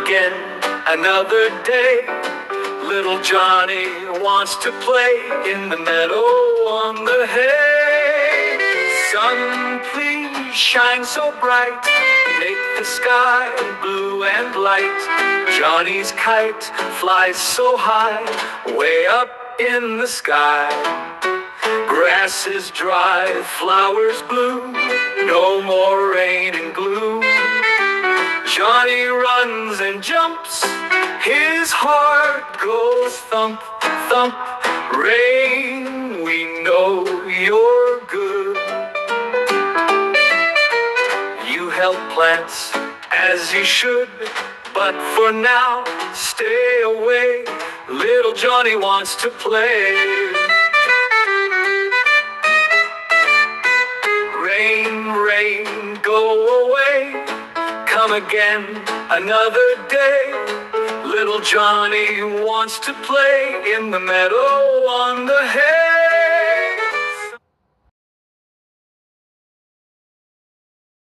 again, another day. Little Johnny wants to play in the meadow on the hay. Sun, please shine so bright, make the sky blue and light. Johnny's kite flies so high, way up in the sky. Grass is dry, flowers bloom, no more rain and gloom. Johnny runs and jumps, his heart goes thump, thump. Rain, we know you're good. You help plants as you should, but for now, stay away. Little Johnny wants to play. Rain, rain, go away. Come again, another day. Little Johnny wants to play in the meadow on the hay.